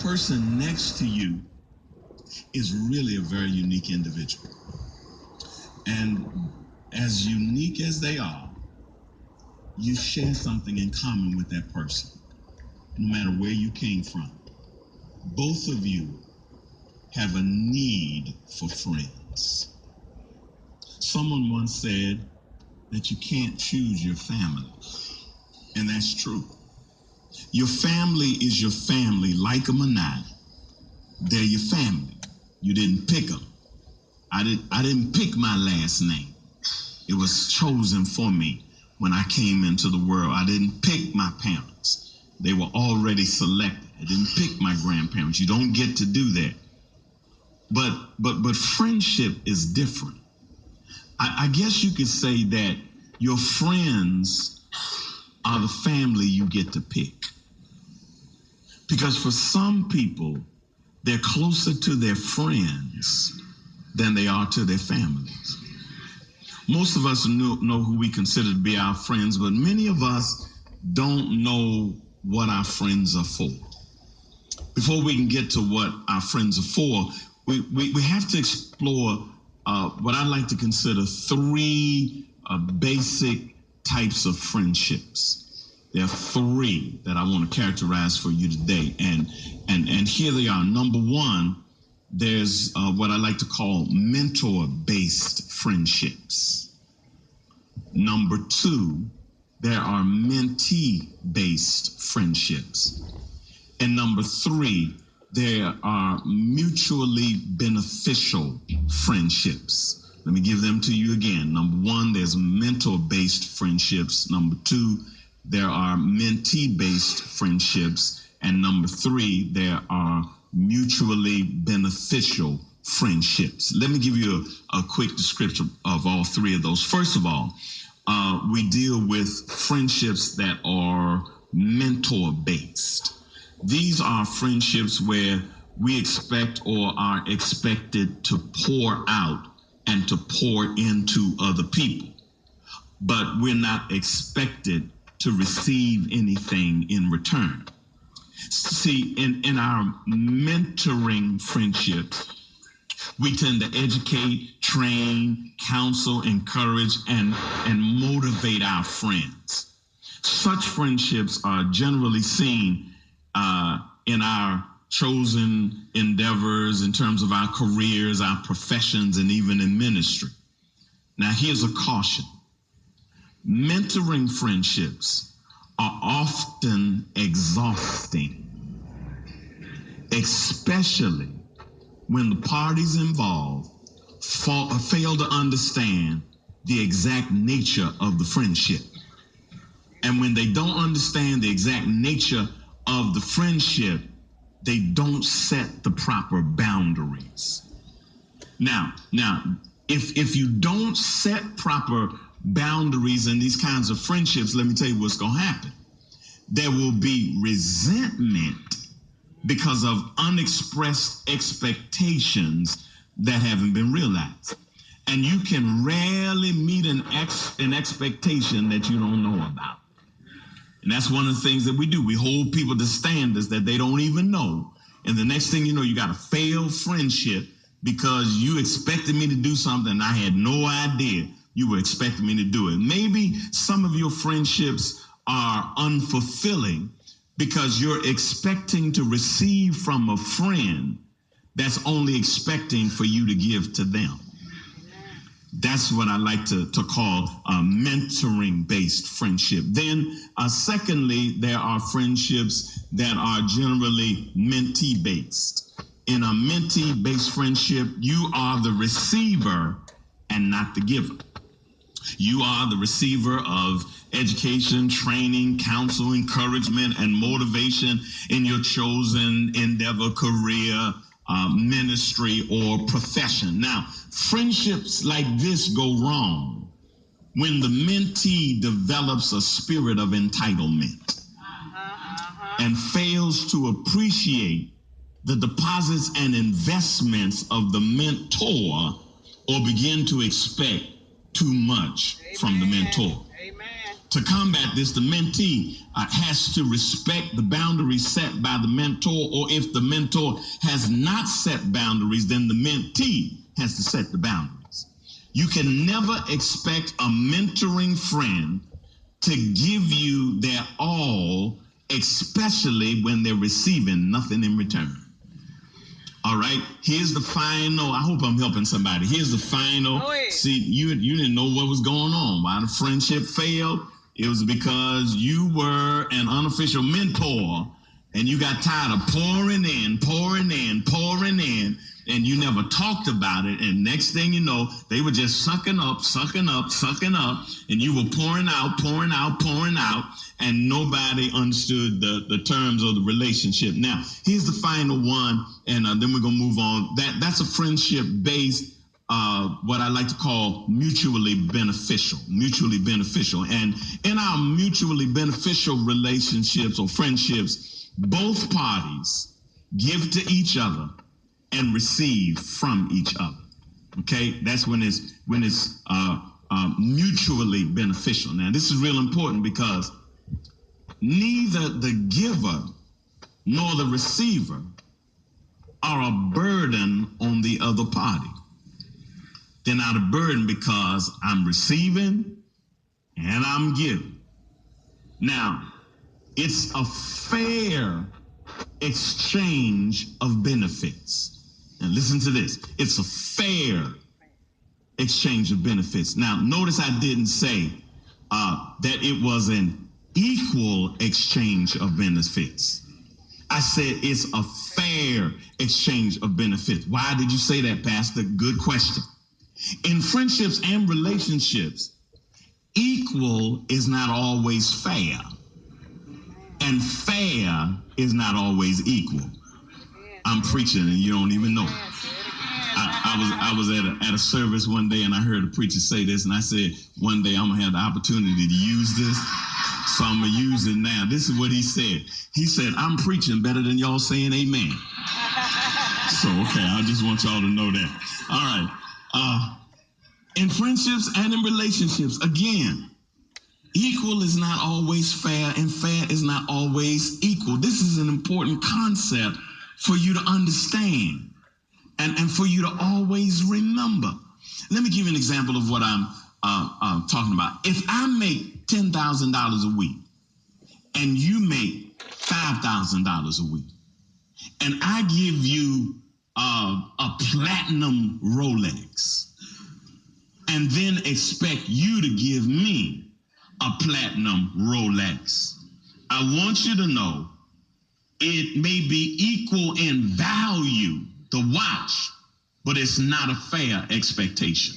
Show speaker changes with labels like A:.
A: person next to you is really a very unique individual. And as unique as they are, you share something in common with that person, no matter where you came from. Both of you have a need for friends. Someone once said that you can't choose your family, and that's true. Your family is your family, like them or not. They're your family. You didn't pick them. I didn't pick my last name. It was chosen for me when I came into the world. I didn't pick my parents. They were already selected. I didn't pick my grandparents. You don't get to do that. But friendship is different. I guess you could say that your friends are the family you get to pick. Because for some people, they're closer to their friends than they are to their families. Most of us know who we consider to be our friends, but many of us don't know what our friends are for. Before we can get to what our friends are for, we have to explore what I like to consider three basic types of friendships. There are three that I want to characterize for you today, and here they are. Number one, there's what I like to call mentor-based friendships. Number two, there are mentee-based friendships. And number three, there are mutually beneficial friendships. Let me give them to you again. Number one, there's mentor-based friendships. Number two, there are mentee-based friendships. And number three, there are mutually beneficial friendships. Let me give you a quick description of all three of those. First of all, we deal with friendships that are mentor-based. These are friendships where we expect or are expected to pour out and to pour into other people, but we're not expected to receive anything in return. See, in our mentoring friendships, we tend to educate, train, counsel, encourage, and motivate our friends. Such friendships are generally seen in our chosen endeavors in terms of our careers, our professions, and even in ministry. Now, here's a caution. Mentoring friendships are often exhausting, especially when the parties involved fail to understand the exact nature of the friendship. And when they don't understand the exact nature of the friendship, they don't set the proper boundaries. Now, if you don't set proper boundaries in these kinds of friendships, let me tell you what's going to happen. There will be resentment because of unexpressed expectations that haven't been realized. And you can rarely meet an expectation that you don't know about. And that's one of the things that we do. We hold people to standards that they don't even know. And the next thing you know, you got a failed friendship because you expected me to do something and I had no idea you were expecting me to do it. Maybe some of your friendships are unfulfilling because you're expecting to receive from a friend that's only expecting for you to give to them. That's what I like to call a mentoring-based friendship. Then, secondly, there are friendships that are generally mentee-based. In a mentee-based friendship, you are the receiver and not the giver. You are the receiver of education, training, counsel, encouragement, and motivation in your chosen endeavor, career, ministry, or profession. Now, friendships like this go wrong when the mentee develops a spirit of entitlement and fails to appreciate the deposits and investments of the mentor or begin to expect too much from the mentor. To combat this, the mentee has to respect the boundaries set by the mentor, or if the mentor has not set boundaries, then the mentee has to set the boundaries. You can never expect a mentoring friend to give you their all, especially when they're receiving nothing in return. All right, here's the final. I hope I'm helping somebody. Here's the final. See, you didn't know what was going on. Why the friendship failed? It was because you were an unofficial mentor and you got tired of pouring in, and you never talked about it. And next thing you know, they were just sucking up, and you were pouring out, and nobody understood the terms of the relationship. Now, here's the final one, and then we're going to move on. That's a friendship based what I like to call mutually beneficial. And in our mutually beneficial relationships or friendships, both parties give to each other and receive from each other. Okay, that's when it's mutually beneficial. Now, this is real important because neither the giver nor the receiver are a burden on the other party. They're not a burden because I'm receiving and I'm giving. Now, it's a fair exchange of benefits. Now, listen to this. It's a fair exchange of benefits. Now, notice I didn't say that it was an equal exchange of benefits. I said it's a fair exchange of benefits. Why did you say that, Pastor? Good question. In friendships and relationships, equal is not always fair, and fair is not always equal. I'm preaching and you don't even know. I was at a service one day and I heard a preacher say this, and I said, one day I'm going to have the opportunity to use this, so I'm going to use it now. This is what he said. He said, I'm preaching better than y'all saying amen. So, okay, I just want y'all to know that. All right. In friendships and in relationships, again, equal is not always fair, and fair is not always equal. This is an important concept for you to understand and for you to always remember. Let me give you an example of what I'm talking about. If I make $10,000 a week and you make $5,000 a week, and I give you a platinum Rolex, and then expect you to give me a platinum Rolex, I want you to know it may be equal in value, the watch, but it's not a fair expectation.